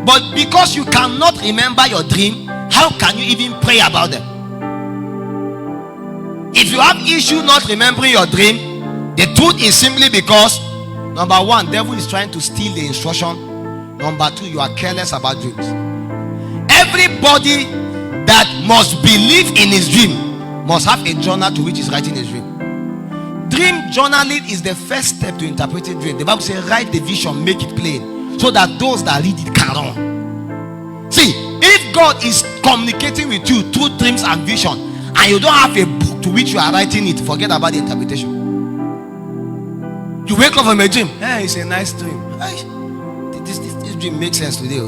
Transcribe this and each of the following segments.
But because you cannot remember your dream, how can you even pray about them? If you have issue not remembering your dream, the truth is simply because, number one, devil is trying to steal the instruction. Number two, you are careless about dreams. Everybody that must believe in his dream must have a journal to which he's writing his dream. Dream journaling is the first step to interpreting dream. The Bible says, write the vision, make it plain, so that those that read it can run. See, if God is communicating with you through dreams and vision, and you don't have a book to which you are writing it, forget about the interpretation. You wake up from a dream. Hey, it's a nice dream. Hey, this dream makes sense today.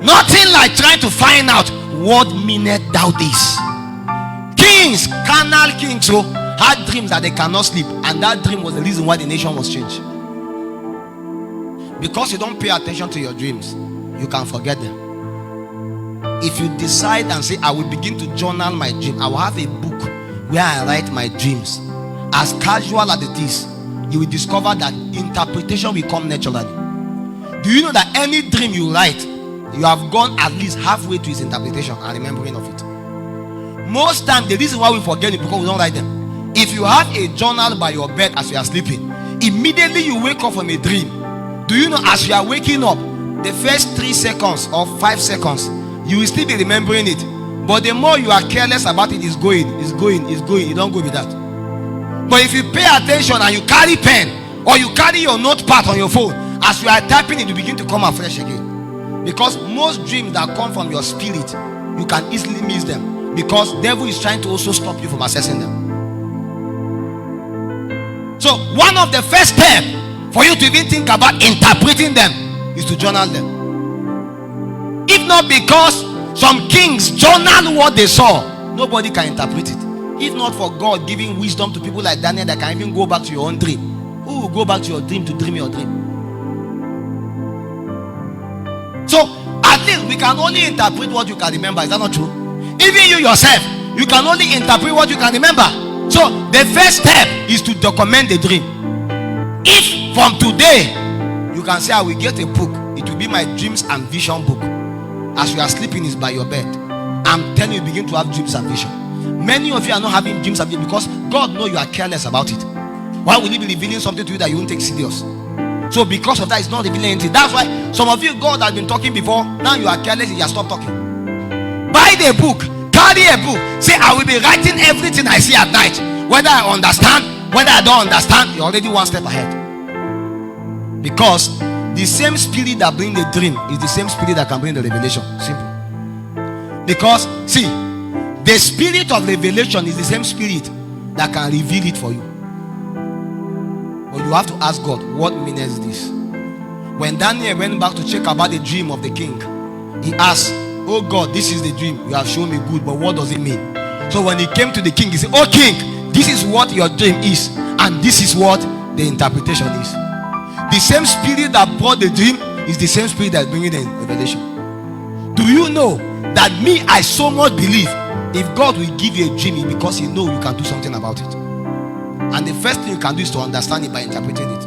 Nothing like trying to find out what meaneth thou this. Kings, carnal kings, so had dreams that they cannot sleep, and that dream was the reason why the nation was changed. Because you don't pay attention to your dreams, you can forget them. If you decide and say, I will begin to journal my dream, I will have a book where I write my dreams, as casual as it is, you will discover that interpretation will come naturally. Do you know that any dream you write, you have gone at least halfway to its interpretation and remembering of it? Most times the reason why we forget it because we don't write them. If you have a journal by your bed as you are sleeping, immediately you wake up from a dream. Do you know, as you are waking up, the first 3 seconds or 5 seconds, you will still be remembering it. But the more you are careless about it, it's going. You don't go with that. But if you pay attention and you carry pen or you carry your notepad on your phone, as you are typing it, you begin to come afresh again. Because most dreams that come from your spirit, you can easily miss them, because the devil is trying to also stop you from accessing them. So one of the first steps for you to even think about interpreting them is to journal them. If not because some kings journal what they saw, nobody can interpret it. If not for God giving wisdom to people like Daniel that can even go back to your own dream. Who will go back to your dream to dream your dream? So at least we can only interpret what you can remember. Is that not true? Even you yourself, you can only interpret what you can remember. So the first step is to document the dream. If from today you can say, I will get a book, it will be my dreams and vision book. As you are sleeping is by your bed. I'm telling you, begin to have dreams and vision. Many of you are not having dreams and vision because God knows you are careless about it. Why will He be revealing something to you that you won't take serious? So because of that, it's not revealing anything. That's why some of you, God has been talking before, now you are careless, you have stopped talking. Buy the book, carry a book, say, I will be writing everything I see at night. Whether I understand, whether I don't understand, you're already one step ahead. Because the same spirit that brings the dream is the same spirit that can bring the revelation. Simple. Because see, the spirit of revelation is the same spirit that can reveal it for you. But you have to ask God, what means this? When Daniel went back to check about the dream of the king, he asked, oh God, this is the dream you have shown me, good, but what does it mean? So when he came to the king, he said, oh king, this is what your dream is, and this is what the interpretation is. The same spirit that brought the dream is the same spirit that's bringing the revelation. Do you know that me, I so much believe if God will give you a dream, it's because He knows you can do something about it. And the first thing you can do is to understand it by interpreting it.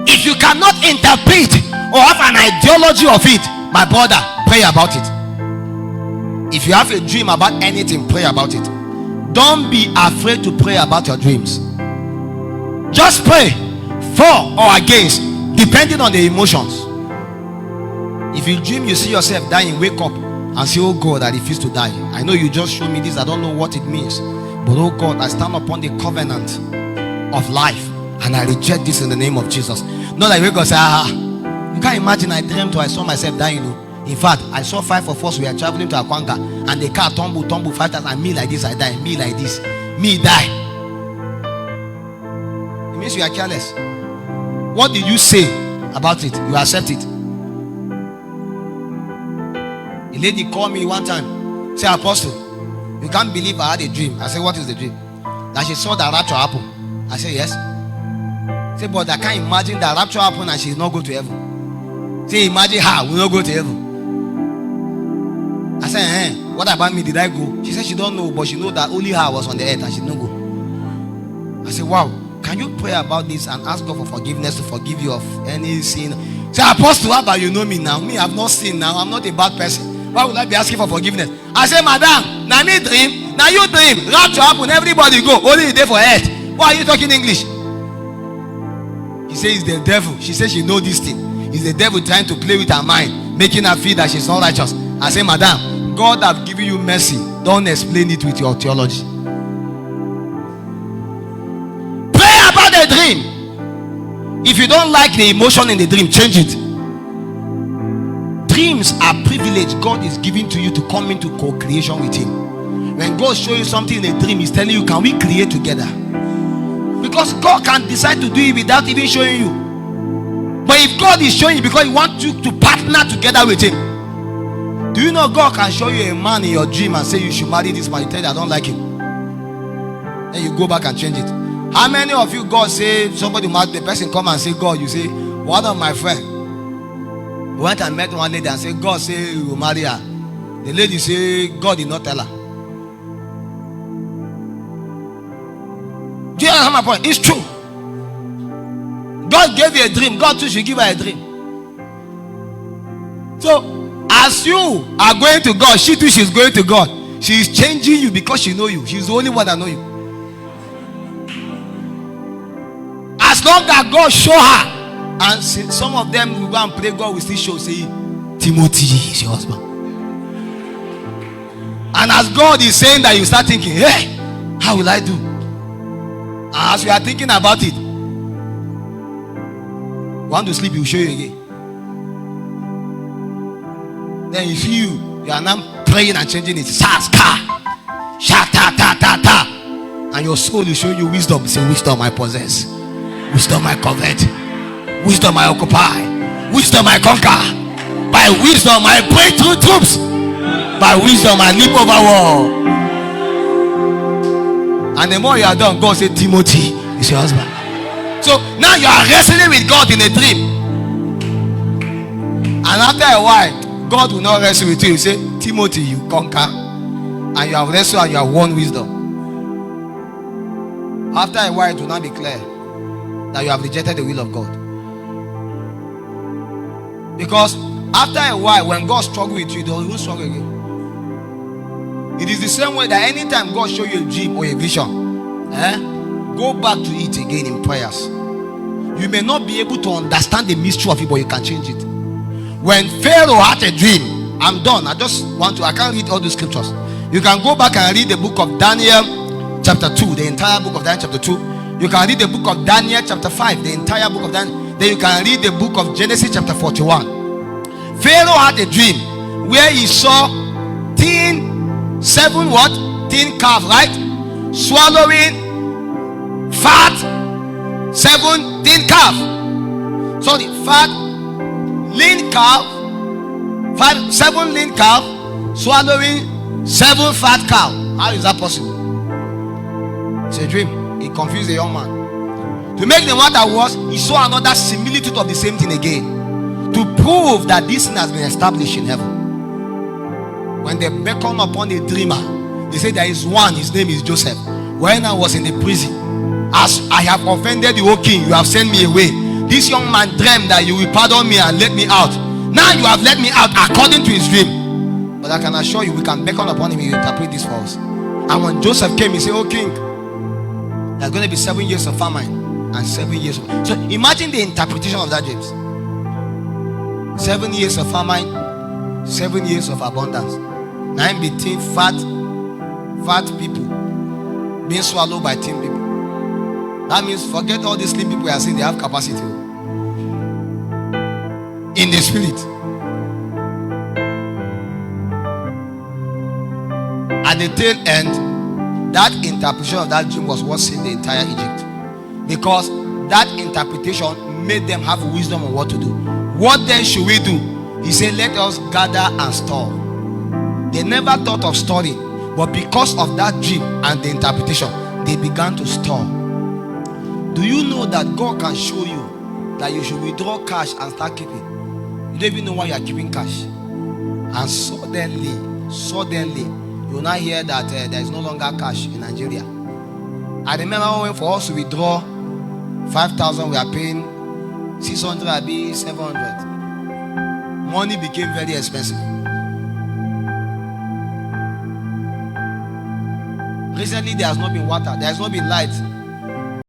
If you cannot interpret or have an ideology of it, my brother, pray about it. If you have a dream about anything, pray about it. Don't be afraid to pray about your dreams. Just pray for or against, depending on the emotions. If you dream you see yourself dying, wake up and say, oh God, I refuse to die. I know you just showed me this, I don't know what it means, but oh God, I stand upon the covenant of life and I reject this in the name of Jesus. Not like wake up and say, you can't imagine I dreamt or I saw myself dying. In fact, I saw 5 of us, we are traveling to Akwanga, and the car tumble 5 times, and me like this I die, me like this, me die. It means you are careless. What did you say about it? You accept it. A lady called me one time, say, Apostle, you can't believe I had a dream. I said, what is the dream? That she saw the rapture happen. I said, yes. Say, but I can't imagine that rapture happen and she's not going to heaven. Say, imagine her will not go to heaven. I said, what about me? Did I go? She said she don't know, but she knows that only her was on the earth and she didn't go. I said, wow, can you pray about this and ask God for forgiveness to forgive you of any sin? Say, Apostle, how about you know me now? Me, I've not sinned now. I'm not a bad person. Why would I be asking for forgiveness? I say, Madam, now me dream. Now you dream. Rapture happen. Everybody go. Only the day for earth. Why are you talking English? He says it's the devil. She says she knows this thing. It's the devil trying to play with her mind, making her feel that she's not righteous. I say, Madam, God have given you mercy. Don't explain it with your theology. Pray about the dream. If you don't like the emotion in the dream, change it. Dreams are privilege God is giving to you to come into co-creation with Him. When God shows you something in a dream, He's telling you, can we create together? Because God can decide to do it without even showing you. But if God is showing you because He wants you to partner together with Him. Do you know God can show you a man in your dream and say you should marry this man? You tell you I don't like him. Then you go back and change it. How many of you God say somebody married, the person come and say God, you say one of my friends went and met one lady and said God say you will marry her. The lady say God did not tell her. Do you understand my point? It's true. God gave you a dream. God too should give her a dream. So as you are going to God, she too she's going to God. She is changing you because she knows you. She's the only one that knows you. As long as God show her, and some of them will go and pray, God will still show, say Timothy is your husband. And as God is saying that, you start thinking, hey, how will I do? And as you are thinking about it, want to sleep, he will show you again. Then you see you are now praying and changing it. And your soul is showing you wisdom. Say, wisdom I possess, wisdom I covet, wisdom I occupy, wisdom I conquer. By wisdom I break through troops. By wisdom I leap over wall. And the more you are done, God said, Timothy is your husband. So now you are wrestling with God in a dream. And after a while, God will not wrestle with you. He say, Timothy, you conquer. And you have wrestled and you have won wisdom. After a while, it will not be clear that you have rejected the will of God. Because after a while, when God struggles with you, He will struggle again. It is the same way that anytime God shows you a dream or a vision, go back to it again in prayers. You may not be able to understand the mystery of it, but you can change it. When Pharaoh had a dream, I'm done. I can't read all the scriptures. You can go back and read the book of Daniel chapter 2, the entire book of Daniel chapter 2. You can read the book of Daniel chapter 5, the entire book of Daniel. Then you can read the book of Genesis chapter 41. Pharaoh had a dream where he saw seven calves, right? Swallowing fat 17 calf. Sorry, fat lean calf, 7 lean calf swallowing 7 fat cow. How is that possible? It's a dream. It confused the young man. To make the matter worse, he saw another similitude of the same thing again, to prove that this thing has been established in heaven. When they beckon upon a dreamer, they say there is one, his name is Joseph. When I was in the prison, as I have offended you, O king, you have sent me away. This young man dreamed that you will pardon me and let me out. Now you have let me out according to his dream. But I can assure you, we can beckon upon him, he will interpret this for us. And when Joseph came, he said, "Oh king, there's going to be 7 years of famine and 7 years of..." So imagine the interpretation of that dreams. 7 years of famine, 7 years of abundance. 9 between fat people being swallowed by thin people. That means forget all these slim people are saying they have capacity in the spirit. At the tail end, that interpretation of that dream was what saved the entire Egypt, because that interpretation made them have wisdom on what to do. What then should we do? He said, let us gather and store. They never thought of storing, but because of that dream and the interpretation, they began to store. Do you know that God can show you that you should withdraw cash and start keeping? You don't even know why you are keeping cash. And suddenly, you will not hear that there is no longer cash in Nigeria. I remember when for us to withdraw 5,000, we are paying 600, be 700. Money became very expensive. Recently, there has not been water, there has not been light.